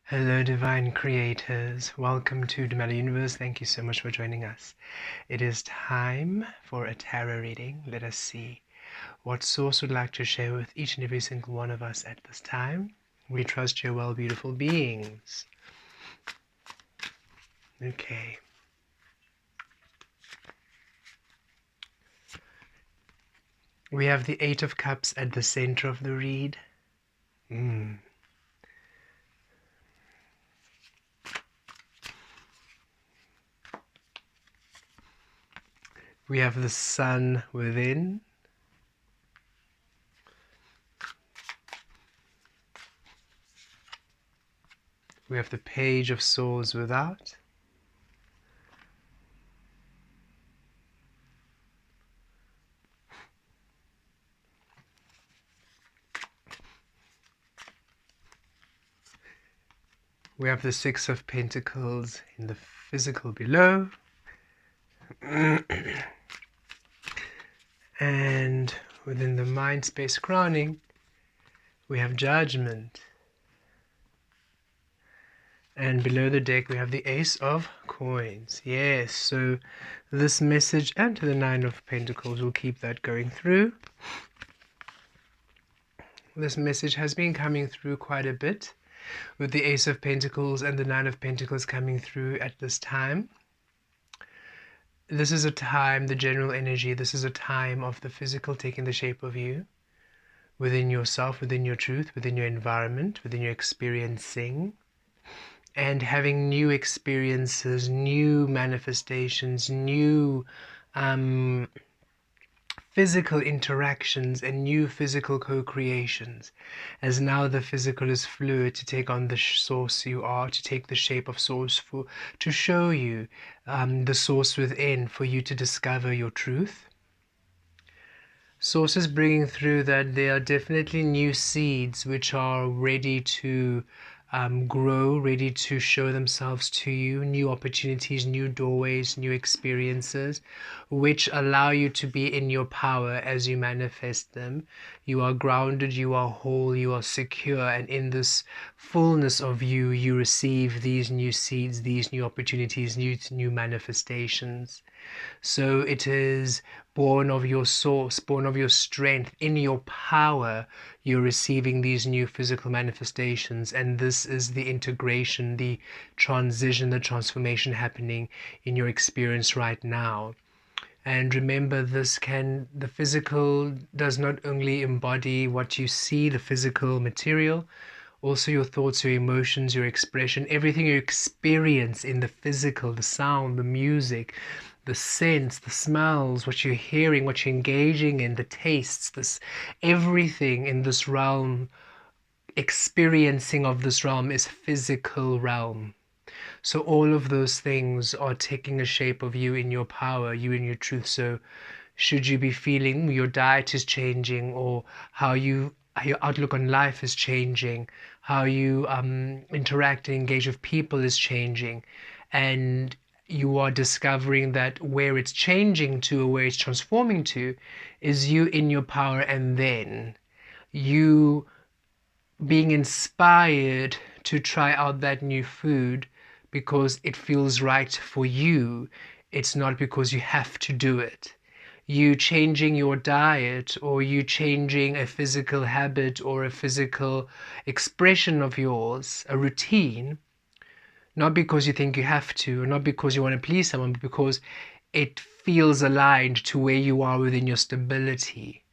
Hello, divine creators. Welcome to the Meta Universe. Thank you so much for joining us. It is time for a tarot reading. Let us see what source would like to share with each and every single one of us at this time. We trust you're well, beautiful beings. Okay. We have the Eight of Cups at the center of the read. We have the Sun within. We have the Page of Swords without. We have the Six of Pentacles in the physical below. And within the mind space crowning, we have Judgment. And below the deck, we have the Ace of Coins. Yes, so this message and the Nine of Pentacles will keep that going through. This message has been coming through quite a bit, with the Ace of Pentacles and the Nine of Pentacles coming through at this time. This is a time, the general energy, this is a time of the physical taking the shape of you, within yourself, within your truth, within your environment, within your experiencing, and having new experiences, new manifestations, new physical interactions and new physical co-creations, as now the physical is fluid to take on the source you are, to take the shape of source, to show you the source within, for you to discover your truth. Source is bringing through that there are definitely new seeds which are ready to grow, ready to show themselves to you, new opportunities, new doorways, new experiences, which allow you to be in your power as you manifest them. You are grounded, you are whole, you are secure, and in this fullness of you, you receive these new seeds, these new opportunities, new manifestations. So it is born of your source, born of your strength, in your power, you're receiving these new physical manifestations, and this is the integration, the transition, the transformation happening in your experience right now. And remember, the physical does not only embody what you see, the physical material, also your thoughts, your emotions, your expression, everything you experience in the physical, the sound, the music, the sense, the smells, what you're hearing, what you're engaging in, the tastes, everything in this realm, experiencing of this realm is physical realm. So all of those things are taking a shape of you in your power, you in your truth. So should you be feeling your diet is changing, or how your outlook on life is changing, how you interact and engage with people is changing, and you are discovering that where it's changing to, or where it's transforming to, is you in your power, and then you being inspired to try out that new food because it feels right for you. It's not because you have to do it. You changing your diet, or you changing a physical habit or a physical expression of yours, a routine, not because you think you have to, or not because you want to please someone, but because it feels aligned to where you are within your stability.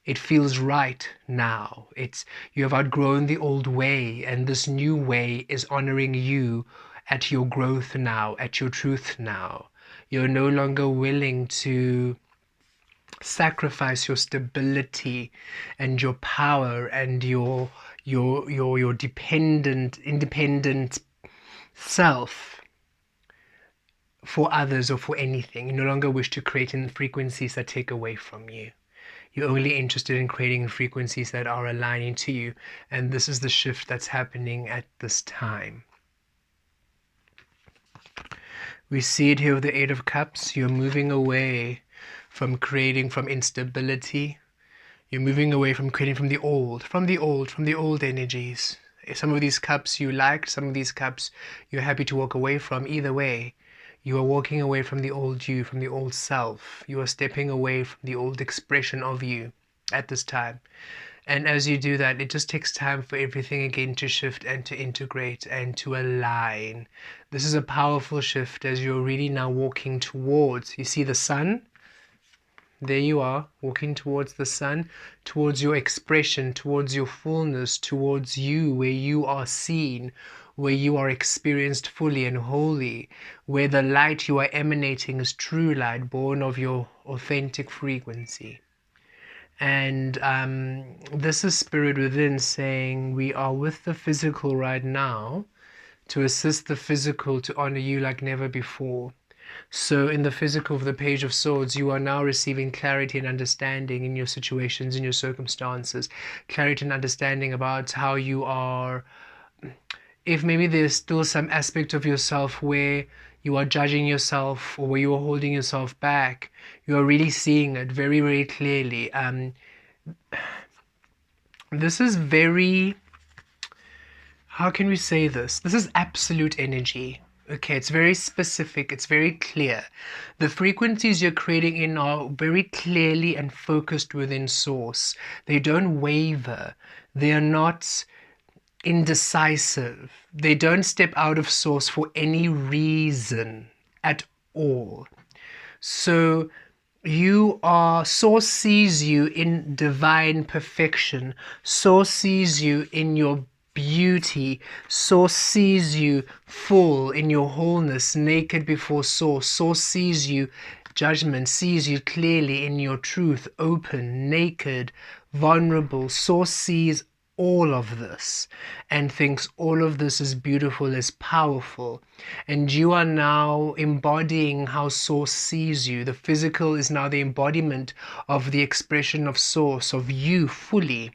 It feels right now. You have outgrown the old way, and this new way is honoring you at your growth now, at your truth now. You're no longer willing to sacrifice your stability and your power and your independent self for others or for anything. You no longer wish to create in frequencies that take away from you. You're only interested in creating frequencies that are aligning to you, and this is the shift that's happening at this time. We see it here with the Eight of Cups. You're moving away from creating from instability. You're moving away from creating from the old energies. Some of these cups you liked, some of these cups you're happy to walk away from. Either way, you are walking away from the old you, from the old self. You are stepping away from the old expression of you at this time. And as you do that, it just takes time for everything again to shift and to integrate and to align. This is a powerful shift as you're really now walking towards, you see the sun? There you are, walking towards the sun, towards your expression, towards your fullness, towards you, where you are seen, where you are experienced fully and wholly, where the light you are emanating is true light, born of your authentic frequency. And this is spirit within saying, we are with the physical right now to assist the physical to honor you like never before. So in the physical of the Page of Swords, you are now receiving clarity and understanding in your situations, in your circumstances, clarity and understanding about how you are. If maybe there's still some aspect of yourself where you are judging yourself or where you are holding yourself back, you are really seeing it very, very clearly. This is very, how can we say this? This is absolute energy. Okay, it's very specific, it's very clear. The frequencies you're creating in are very clearly and focused within source. They don't waver. They are not indecisive. They don't step out of source for any reason at all. So source sees you in divine perfection. Source sees you in your beauty. Source sees you full in your wholeness, naked before source. Source sees you, judgment sees you clearly in your truth, open, naked, vulnerable. Source sees all of this and thinks all of this is beautiful, is powerful. And you are now embodying how source sees you. The physical is now the embodiment of the expression of source, of you fully,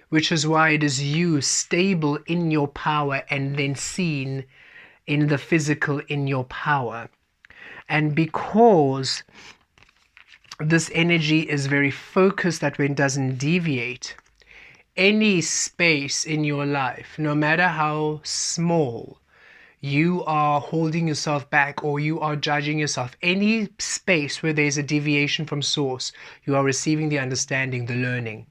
which is why it is you stable in your power and then seen in the physical in your power. And because this energy is very focused, that way it doesn't deviate, any space in your life, no matter how small, you are holding yourself back or you are judging yourself, any space where there's a deviation from source, you are receiving the understanding, the learning.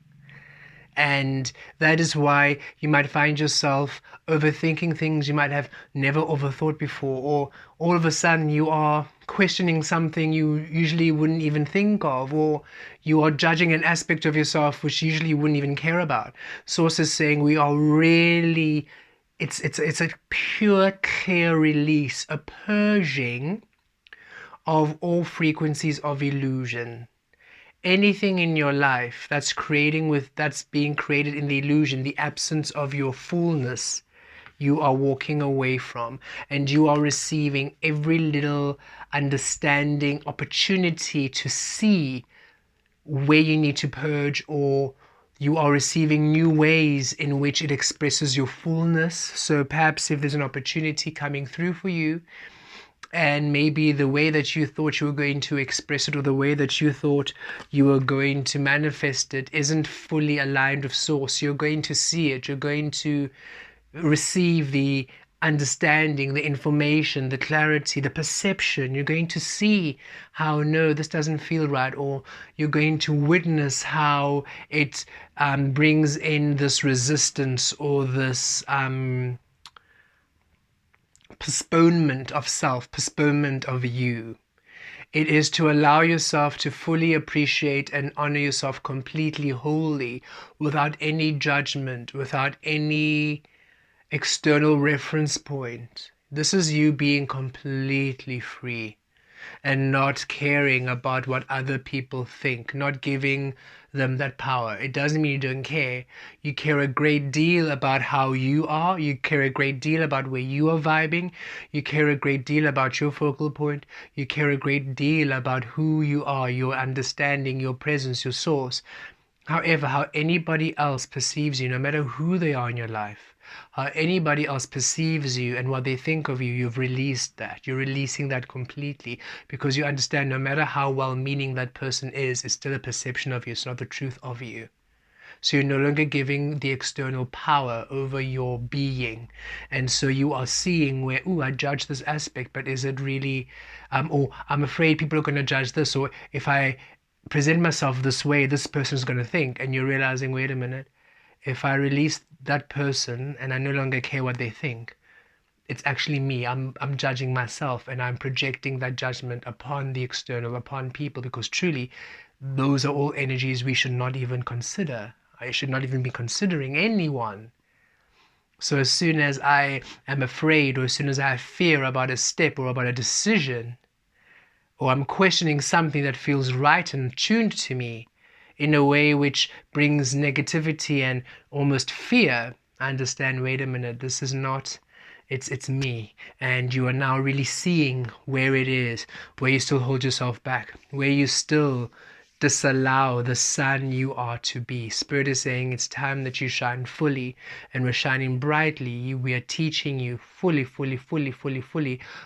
And that is why you might find yourself overthinking things you might have never overthought before, or all of a sudden you are questioning something you usually wouldn't even think of, or you are judging an aspect of yourself which usually you wouldn't even care about. Source is saying we are really, it's a pure, clear release, a purging of all frequencies of illusion. Anything in your life that's being created in the illusion, the absence of your fullness, you are walking away from, and you are receiving every little understanding, opportunity to see where you need to purge, or you are receiving new ways in which it expresses your fullness. So perhaps if there's an opportunity coming through for you, and maybe the way that you thought you were going to express it, or the way that you thought you were going to manifest it, isn't fully aligned with source, you're going to see it, you're going to receive the understanding, the information, the clarity, the perception. You're going to see how, no, this doesn't feel right, or you're going to witness how it brings in this resistance, or this postponement of self, postponement of you. It is to allow yourself to fully appreciate and honor yourself completely, wholly, without any judgment, without any external reference point. This is you being completely free and not caring about what other people think, not giving them that power. It doesn't mean you don't care. You care a great deal about how you are. You care a great deal about where you are vibing. You care a great deal about your focal point. You care a great deal about who you are, your understanding, your presence, your source. However, how anybody else perceives you, no matter who they are in your life, how anybody else perceives you and what they think of you, you've released that. You're releasing that completely, because you understand no matter how well-meaning that person is, it's still a perception of you. It's not the truth of you. So you're no longer giving the external power over your being. And so you are seeing where, oh, I judge this aspect, but is it really, or I'm afraid people are going to judge this, or if I present myself this way, this person's going to think. And you're realizing, wait a minute, if I release that person and I no longer care what they think, it's actually me. I'm judging myself, and I'm projecting that judgment upon the external, upon people, because truly those are all energies we should not even consider. I should not even be considering anyone. So as soon as I am afraid, or as soon as I have fear about a step or about a decision, or I'm questioning something that feels right and tuned to me in a way which brings negativity and almost fear, I understand, wait a minute, this is not, it's me. And you are now really seeing where it is, where you still hold yourself back, where you still disallow the sun you are to be. Spirit is saying it's time that you shine fully, and we're shining brightly. We are teaching you fully,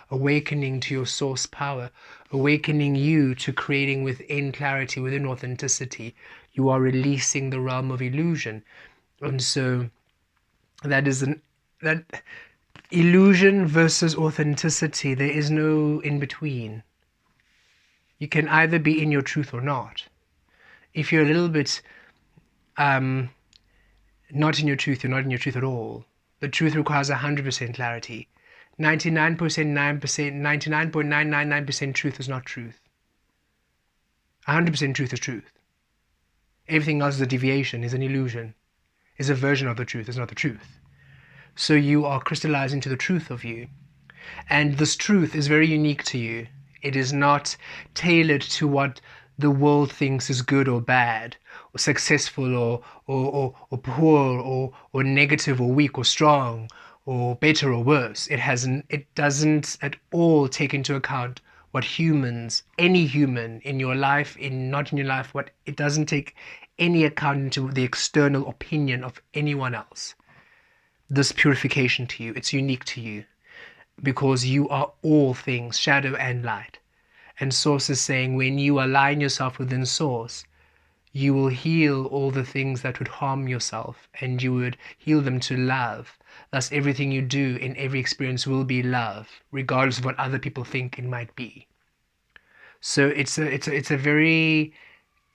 awakening to your source power, awakening you to creating within clarity, within authenticity. You are releasing the realm of illusion. And so that is that illusion versus authenticity. There is no in between. You can either be in your truth or not. If you're a little bit not in your truth, you're not in your truth at all. The truth requires 100% clarity. 99.999% truth is not truth. 100% truth is truth. Everything else is a deviation, is an illusion, is a version of the truth, is not the truth. So you are crystallizing to the truth of you. And this truth is very unique to you. It is not tailored to what the world thinks is good or bad, or successful or poor or negative or weak or strong or better or worse. It doesn't at all take into account what humans, any human in your life, not in your life, it doesn't take any account into the external opinion of anyone else. This purification to you, it's unique to you, because you are all things, shadow and light. And Source is saying, when you align yourself within Source, you will heal all the things that would harm yourself, and you would heal them to love. Thus, everything you do in every experience will be love, regardless of what other people think it might be. So it's a very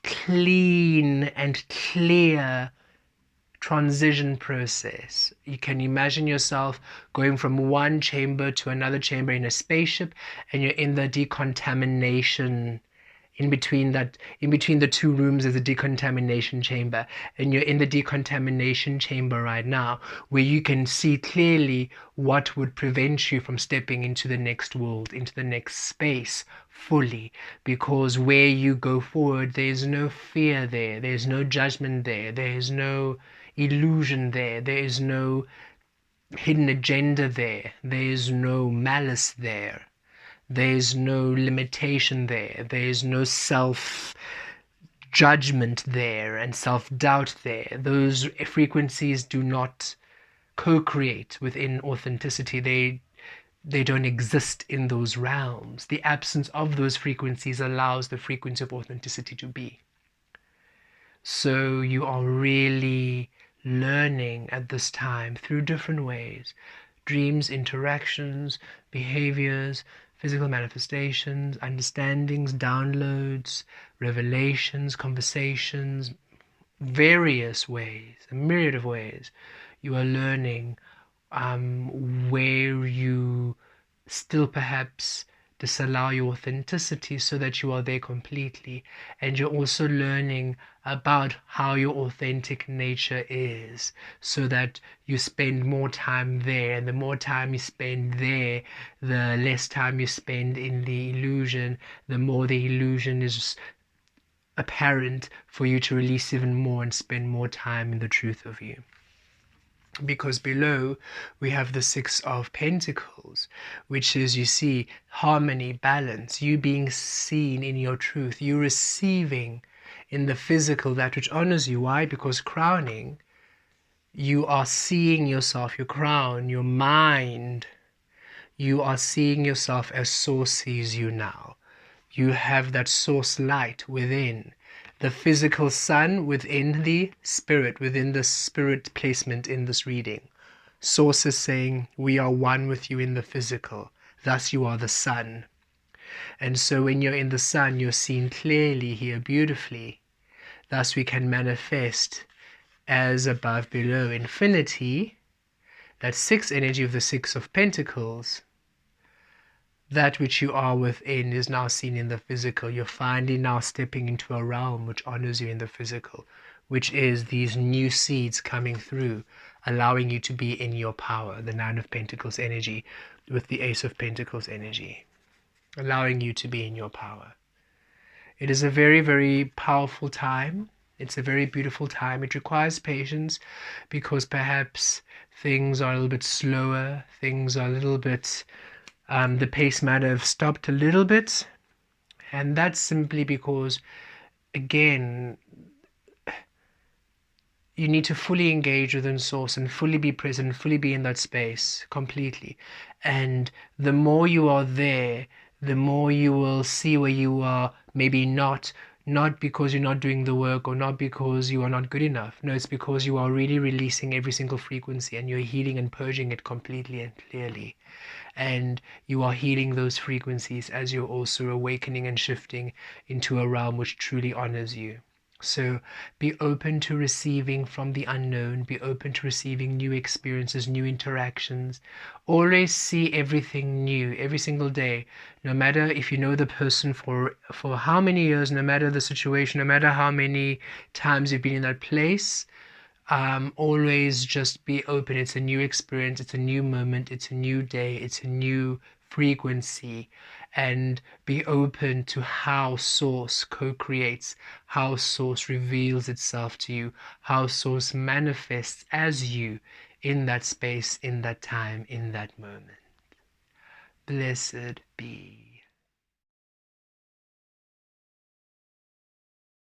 clean and clear transition process. You can imagine yourself going from one chamber to another chamber in a spaceship, and you're in the decontamination. In between the two rooms is a decontamination chamber, and you're in the decontamination chamber right now, where you can see clearly what would prevent you from stepping into the next world, into the next space fully. Because where you go forward, there's no fear there, there's no judgment there, there's no illusion there, there is no hidden agenda there, there's no malice there, there's no limitation there, there's no self-judgment there and self-doubt there. Those frequencies do not co-create within authenticity. They don't exist in those realms. The absence of those frequencies allows the frequency of authenticity to be. So you are really learning at this time through different ways: dreams, interactions, behaviors, physical manifestations, understandings, downloads, revelations, conversations, various ways, a myriad of ways. You are learning where you still perhaps disallow your authenticity so that you are there completely. And you're also learning about how your authentic nature is, so that you spend more time there. And the more time you spend there, the less time you spend in the illusion, the more the illusion is apparent for you to release even more and spend more time in the truth of you. Because below we have the Six of Pentacles, which is, you see, harmony, balance, you being seen in your truth, you receiving in the physical that which honors you. Why? Because crowning, you are seeing yourself, your crown, your mind, you are seeing yourself as Source sees you now. You have that Source light within the physical sun within the spirit placement in this reading. Source is saying, we are one with you in the physical, thus you are the sun. And so when you're in the sun, you're seen clearly here, beautifully. Thus we can manifest as above, below, infinity, that sixth energy of the Six of Pentacles. That which you are within is now seen in the physical. You're finally now stepping into a realm which honors you in the physical, which is these new seeds coming through, allowing you to be in your power, the Nine of Pentacles energy with the Ace of Pentacles energy, allowing you to be in your power. It is a very, very powerful time. It's a very beautiful time. It requires patience because perhaps things are a little bit slower, things are a little bit, the pace might have stopped a little bit, and that's simply because, again, you need to fully engage within source and fully be present, fully be in that space completely. And the more you are there, the more you will see where you are maybe not because you're not doing the work or not because you are not good enough. No, it's because you are really releasing every single frequency and you're healing and purging it completely and clearly. And you are healing those frequencies as you're also awakening and shifting into a realm which truly honors you. So be open to receiving from the unknown, be open to receiving new experiences, new interactions. Always see everything new every single day, no matter if you know the person for how many years, no matter the situation, no matter how many times you've been in that place. Always just be open. It's a new experience, it's a new moment, it's a new day, it's a new frequency, and be open to how source co-creates, how source reveals itself to you, how source manifests as you in that space, in that time, in that moment. Blessed be.